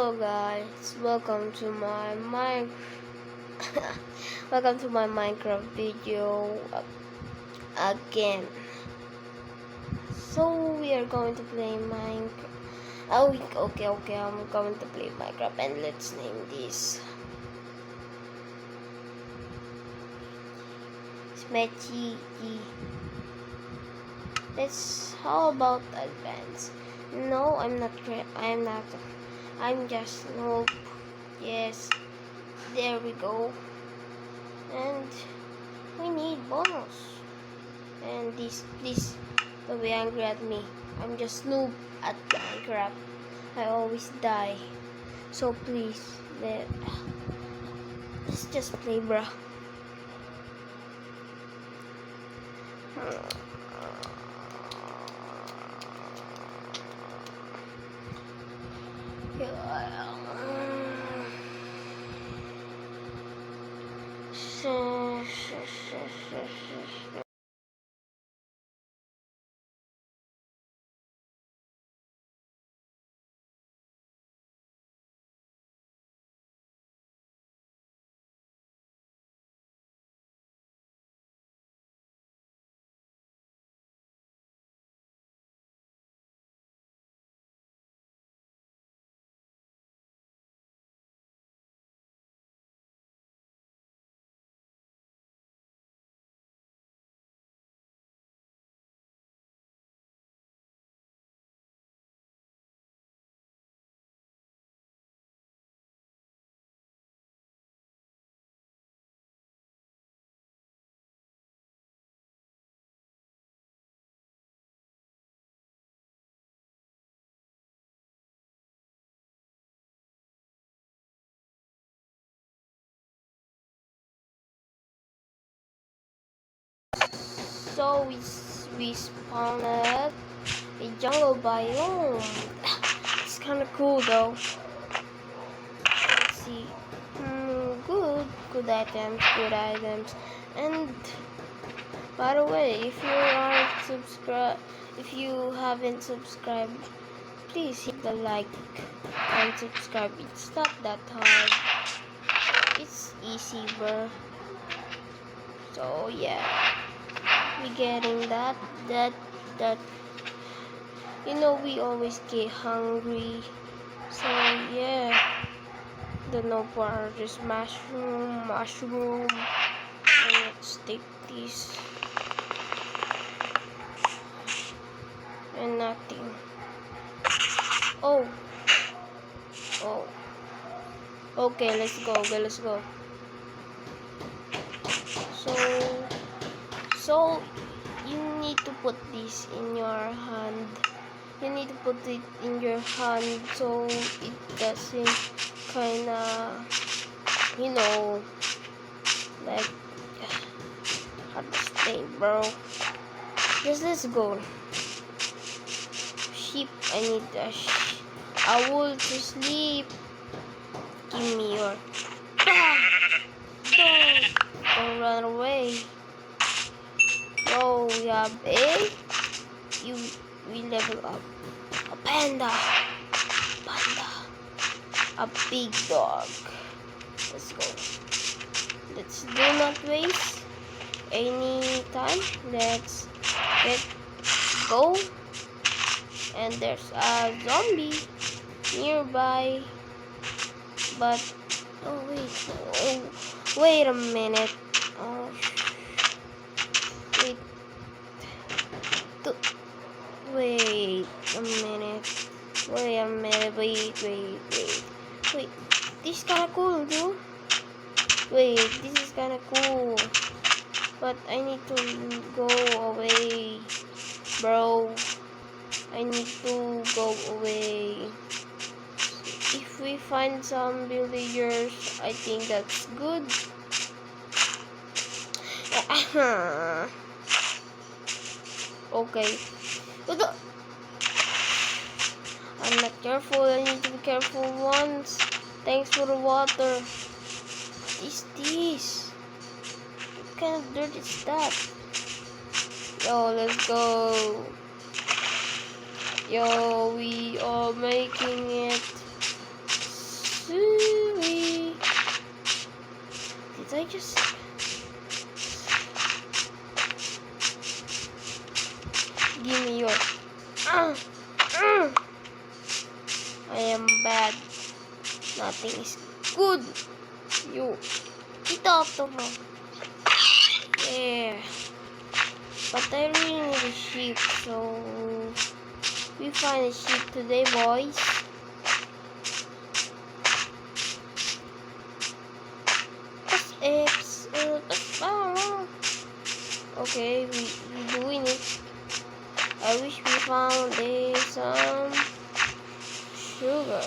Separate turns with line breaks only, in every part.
Hello guys, welcome to my Minecraft video again. So we are going to play Minecraft. Oh, okay. I'm going to play Minecraft, and let's name this Smetchy. How about advance? No, I'm not. I'm just noob. Yes, there we go. And we need bonus. And this, don't be angry at me. I'm just noob at Minecraft. I always die. So please, let's just play, bruh. So we spawned a jungle biome. It's kind of cool though. Let's see. Good items. And by the way, if you haven't subscribed, please hit the like and subscribe. It's not that hard. It's easy, bro. So yeah. We getting that we always get hungry, so yeah. Don't know for this mushroom and let's take this and nothing. Oh okay, let's go. So you need to put this in your hand. You need to put it in your hand so it doesn't kinda, like hard to stay, bro. Let's go. Sheep, I need a wool to sleep. Give me your. Don't run away. Oh, we have we level up a panda, a big dog. Let's go. Let's do not waste any time. Let's go. And there's a zombie nearby, but wait a minute. Wait a minute. Wait. This is kinda cool, dude. This is kinda cool. But I need to go away, bro. I need to go away. If we find some villagers, I think that's good. Okay. I'm not careful. I need to be careful once. Thanks for the water. What is this? What kind of dirt is that? Yo, let's go. Yo, we are making it. Did I just... Give me your... I am bad. Nothing is good. You... Get out of me. Yeah. But I really need a sheep, so... We find a sheep today, boys. Okay, we doing it. I wish we found some sugar.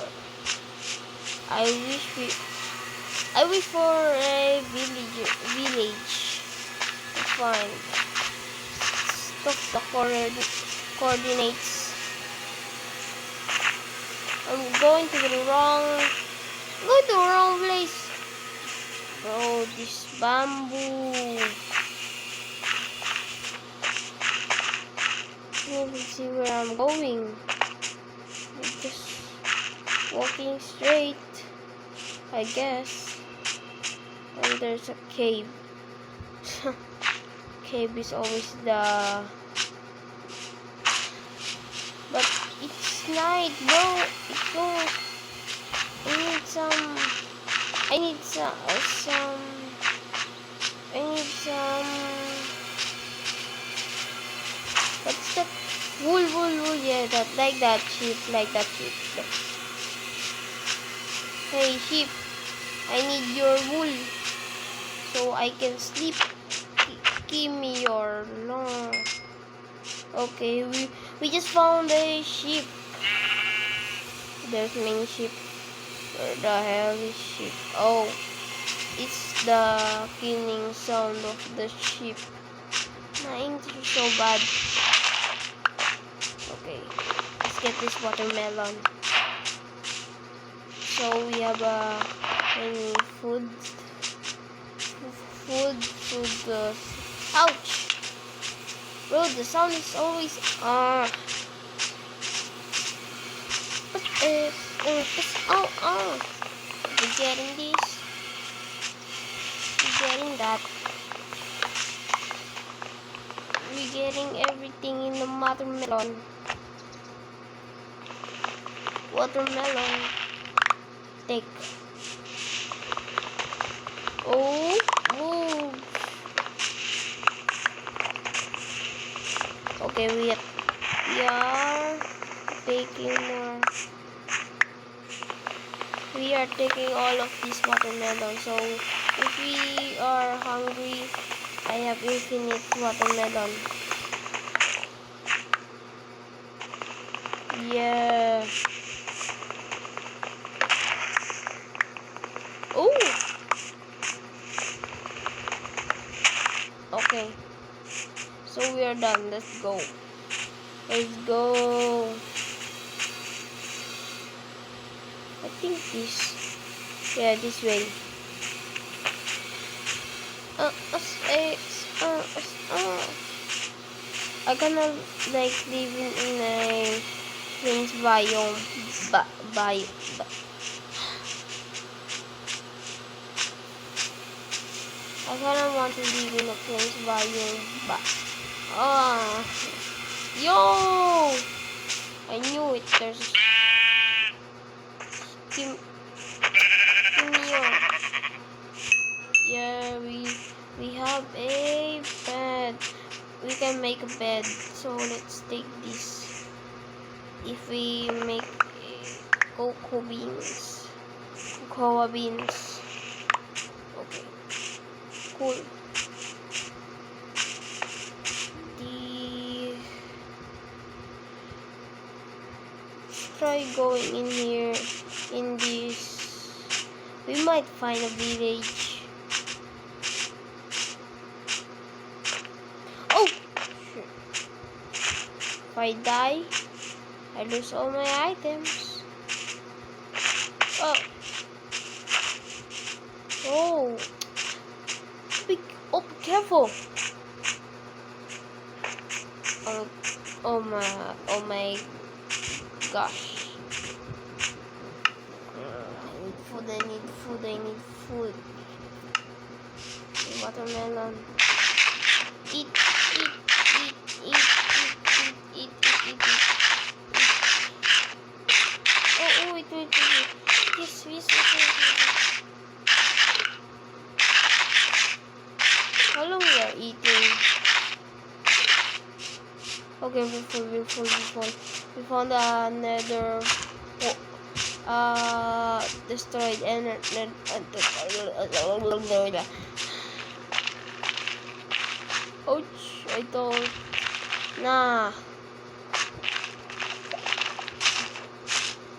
I wish for a village to find. Stop the coordinates. I'm going to the wrong place. Bro, this bamboo. Let's see where I'm going. I'm just walking straight, I guess. And there's a cave. Cave is always the... But it's night, bro. It's going... I need some... What's that? Wool. Yeah, like that sheep. Hey, sheep. I need your wool so I can sleep. Give me your long. Okay, we just found a sheep. There's many sheep. Where the hell is sheep? Oh, it's the killing sound of the sheep. My English is so bad. Okay, let's get this watermelon. So we have any food. Ouch! Bro, the sound is always We're getting this. We're getting that. We're getting everything in the watermelon. Take. Oh. Okay, we are taking more. We are taking all of these watermelon. So if we are hungry, I have infinite watermelon. Yeah. Oh. Okay. So we are done. Let's go. I think this. Yeah, this way. I gonna like living in a plains biome. I kinda want to live in a plains biome, yo! I knew it. There's a... Give me your... Yeah, we have a bed. We can make a bed. So let's take this. If we make cocoa beans. Okay. Cool. Try going in here in this. We might find a village. Oh shit. If I die, I lose all my items. Oh, be careful. Oh my gosh. I need food. watermelon. Eat, eat, eat, eat, eat, eat, eat, eat, eat, eat. Oh, wait. Yes. How long we are eating? Okay, we're full. We found another destroyed ouch, I don't. Nah.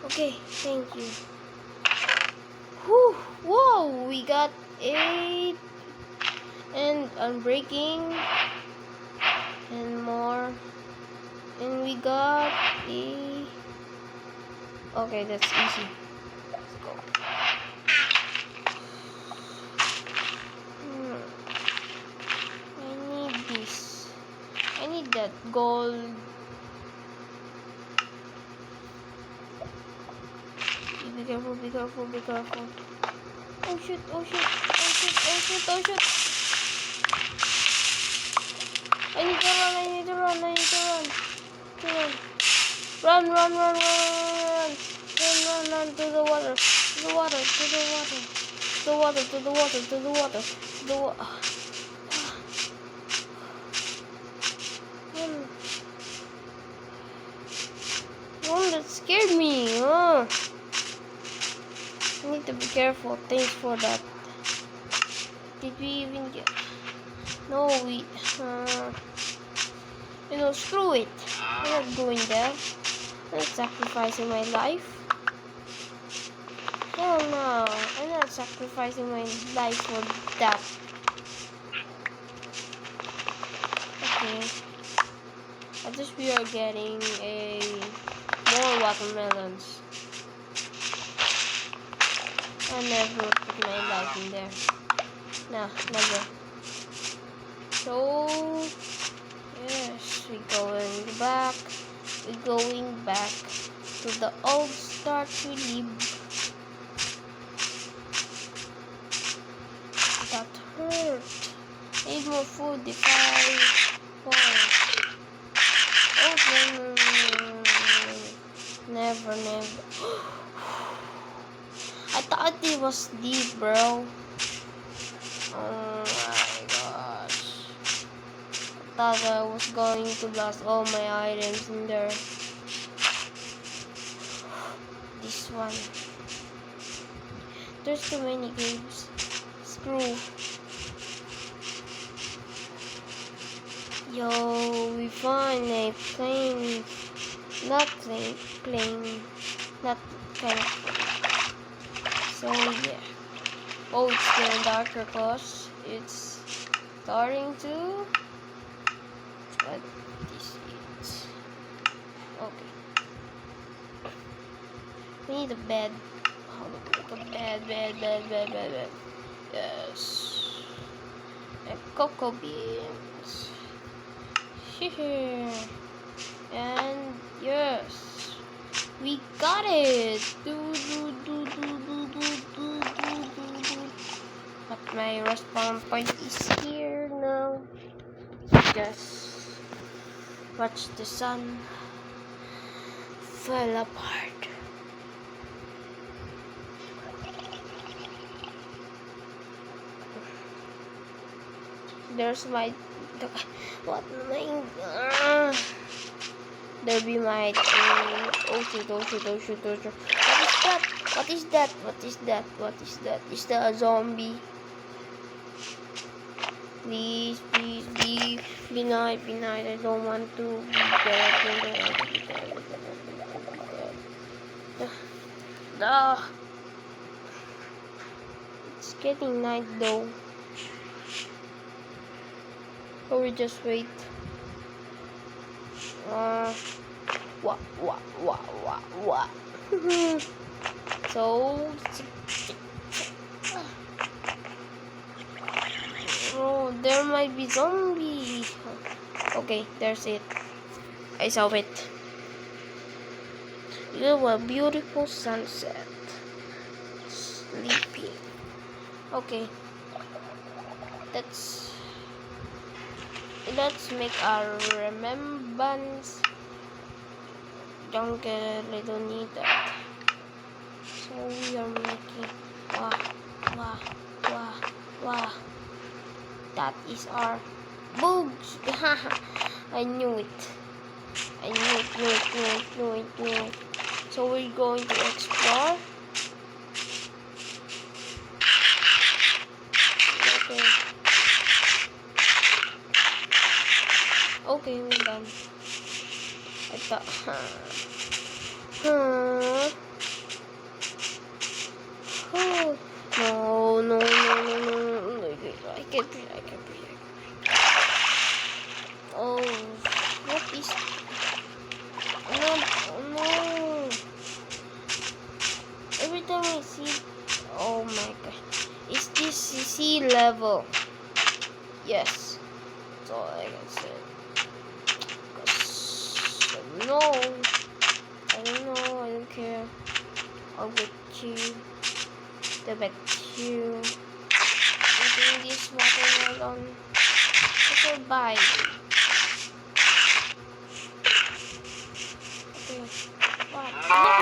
Okay, thank you. Whew, whoa, we got 8 and unbreaking and more. And we got a... Okay, that's easy. Let's go. I need this. I need that gold. Be careful. Oh shoot. I need to run. Run to the water. Oh, that scared me. Oh. I need to be careful. Thanks for that. Did we even get... No, we... screw it. I'm not going there. I'm not sacrificing my life. Hell no. I'm not sacrificing my life for that. Okay. At least we are getting more watermelons. I never put my life in there. Nah, never. So, yes, we're going back to the old start we live. That hurt. Need more food if I fall. Oh, never. I thought it was deep, bro. Oh my gosh. I thought I was going to lose all my items in there. This one. There's too many caves. Screw. Yo, we found a plane. Not kind of. So yeah. Oh, it's getting darker cause it's starting to. What this is? Okay. We need a bed. Like a bed. Yes. And cocoa beans. And yes. We got it. But my respawn point is here now. Just watch the sun fall apart. There's my what my there be my oh shoot. What is that? Is that a zombie? Please be nice. I don't want to be dead. It's getting night though. So we just wait. What? So oh, there might be zombies. Okay, there's it. I saw it. You have a beautiful sunset. Sleeping. Okay. let's make a remembrance jungle. I don't need that. So we are making wah. That is our bugs. I knew it. Knew it. So we're going to explore. Okay, we're done. I thought, Oh, no. I can't breathe. Oh, what is... No. Every time I see... Oh my god. Is this sea level? Yes. That's all I can say. No, I don't care. I'll get you. The back you. Eating this watermelon. Okay, bye. Okay. What?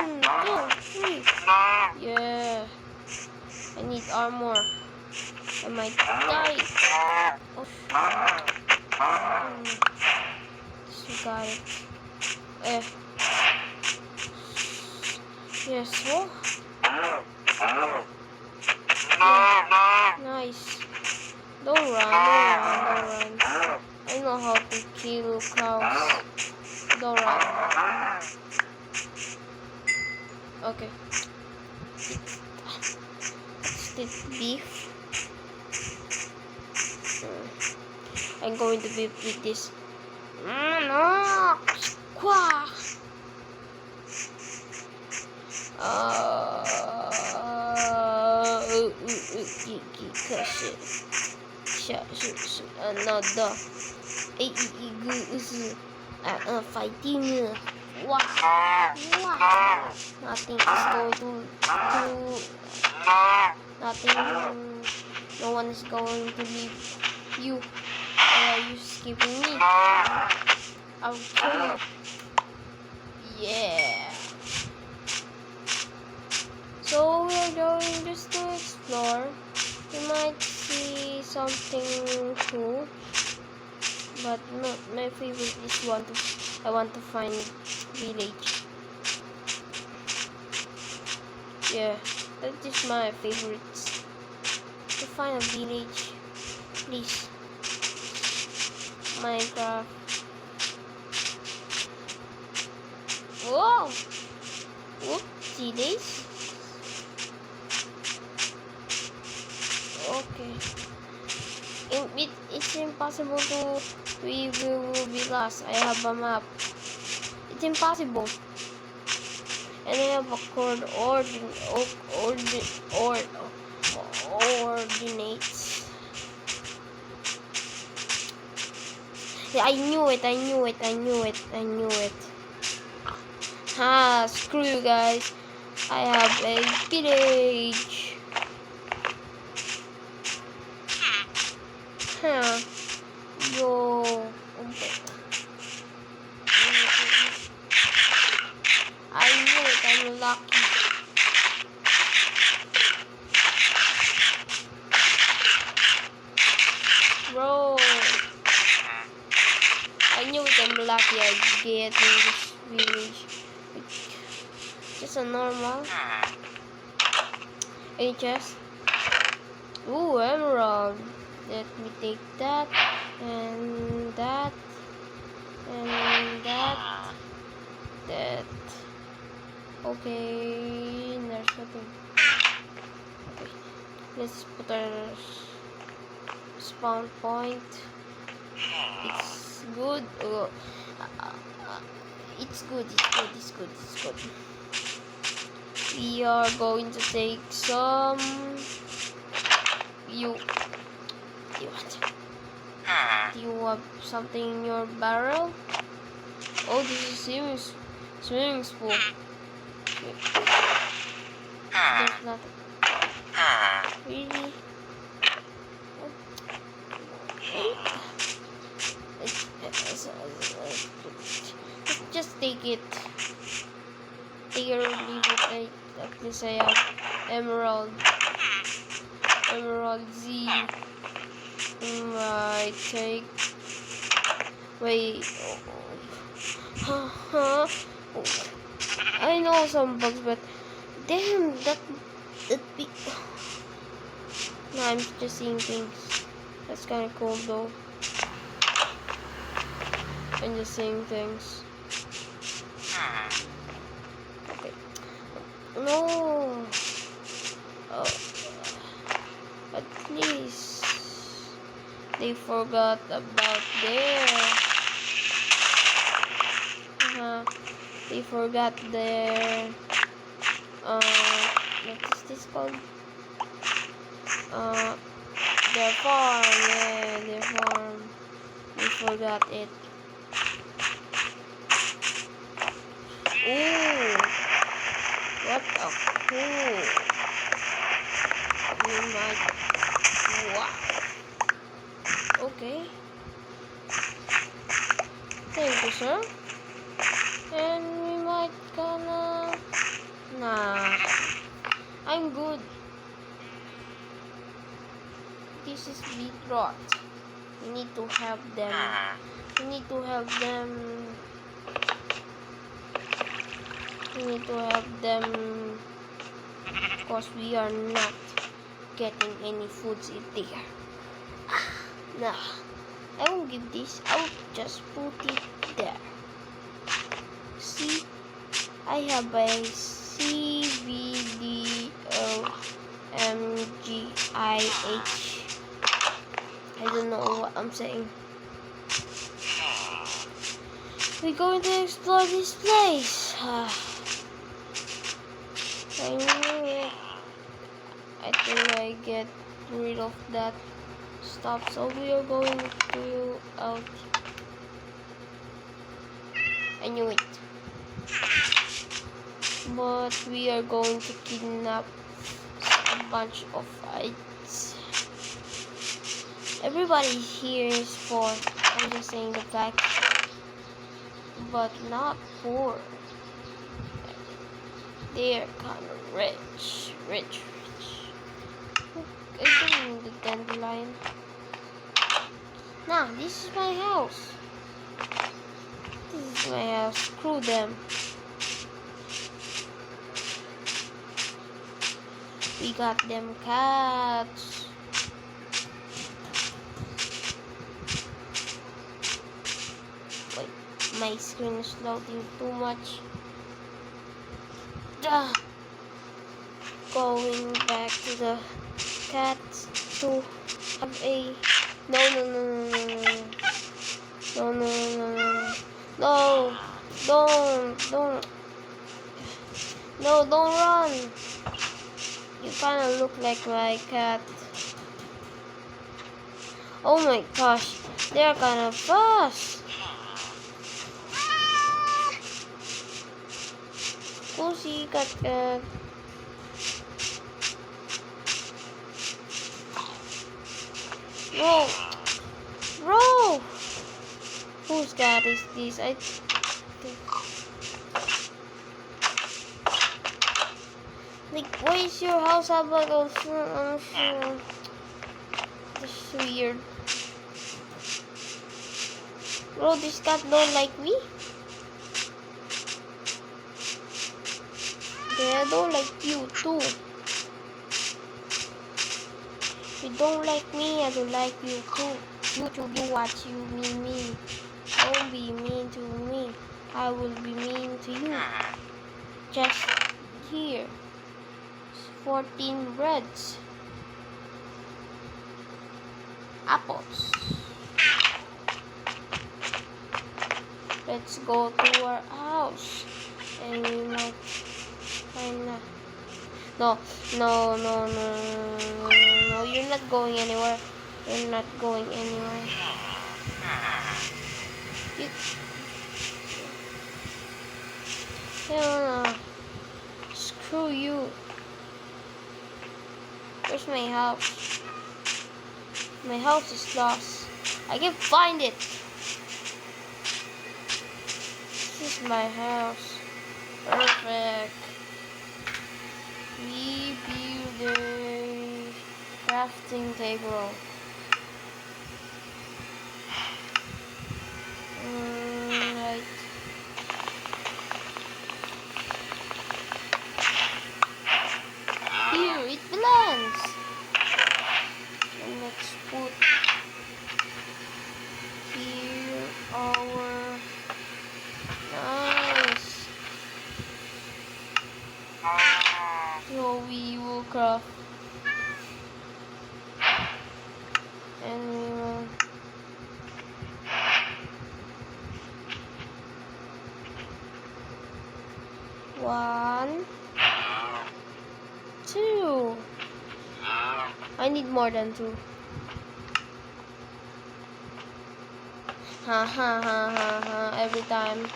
1, 2, 3. Yeah. I need armor. I might die. Oh. So got it. Yes, oh. Yeah. Nice. Don't run. I know how to kill cows. Don't run. Okay. It's this beef. I'm going to beef with this. No. Quack. Another. Fighting. Wow. Nothing is going to nothing. No one is going to leave you. Why are you skipping me? I'll kill you. Yeah. So we are going just to explore. We might see something cool, but my favorite is I want to find village. Yeah, that is my favorite. To find a village, please. Minecraft. Whoa! Whoopsie days. Okay. It's impossible we will be lost. I have a map. It's impossible. And I have a coordinates. Yeah, I knew it. Screw you guys. I have a village. Yo. Okay. I knew it. I'm lucky. Bro. I knew it. I'm lucky. I get in this village. Just a normal. Any chest? Ooh, emerald. Let me take that and that and that. Okay, there's nothing. Okay, let's put our spawn point. It's good. It's good. We are going to take some. Do you have something in your barrel? Oh, this is swimming pool. There's nothing. Really? At least I have Emerald. Emerald Z. Might take. Wait. Huh? I know some bugs, but damn, that be. No, I'm just seeing things. That's kind of cool though. I'm just seeing things. Okay. No. Oh. At least they forgot about their. They forgot their. What is this called? Their farm. Yeah, their farm. They forgot it. Ooh, what a cool. We might. Wow. Okay. Thank you, sir. And we might gonna. Nah. I'm good. This is beetroot. We need to help them. We need to help them. We need to help them because we are not getting any foods in there. Nah, I won't give this. I'll just put it there. See, I have a CVDOMGIH. I don't know what I'm saying. We're going to explore this place. I knew it. I think I get rid of that stuff, so we are going to out. I knew it. But we are going to kidnap a bunch of ites. Everybody here is poor. I'm just saying the fact. But not poor. They're kind of rich. I don't need the dandelion. Nah, this is my house. This is my house. Screw them. We got them cats. Wait, my screen is loading too much. Going back to the cats to have a no, don't run. You kind of look like my cat. Oh my gosh, they're kind of fast. Pussycat cat. Bro, whose cat is this? I think. Like, why is your house have like a this is weird. Bro, this cat don't like me. Yeah, I don't like you too. You don't like me, I don't like you too. You to do what you mean. Don't be mean to me. I will be mean to you. Just here. 14 breads. Apples. Let's go to our house. And we might find a... No, you're not going anywhere. You're not going anywhere. No. Screw you. Where's my house? My house is lost. I can find it. This is my house. Perfect. crafting table. Right. Here it belongs. And let's put here our nice. So we will craft and we will one, two. I need more than two. Ha ha ha ha ha every time.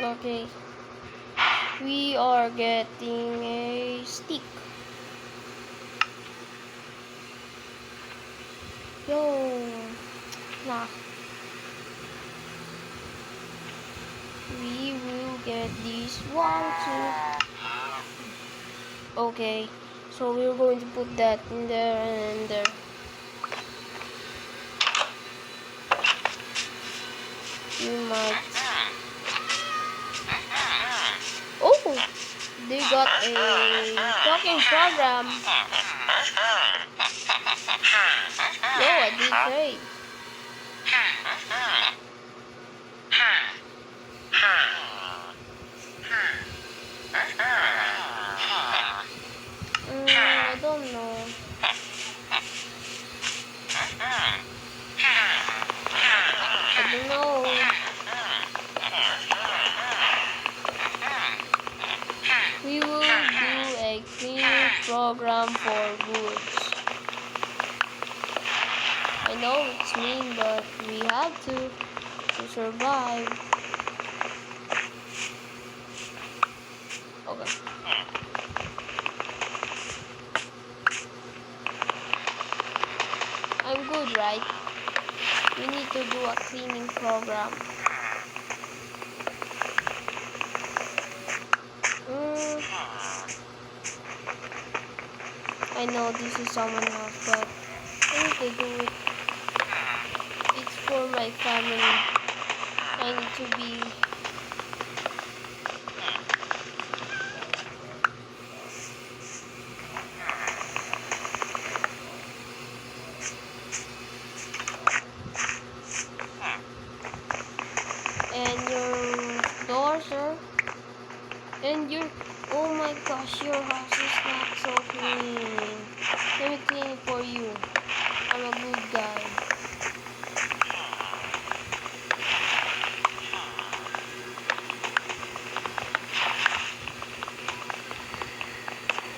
Okay. We are getting a stick. Yo. Nah. We will get this one too. Okay. So we're going to put that in there and in there. You might. Oh, they got a talking program. Yo, I did great. I don't know. I don't know. We will do a cleaning program for goods. I know it's mean, but we have to survive. Okay. I'm good, right? We need to do a cleaning program. I know this is someone else, but I need to do it. It's for my family. I need to be. And your doors are. And your. Oh my gosh, your house is not so clean. Let me clean it for you. I'm a good guy.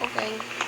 Okay.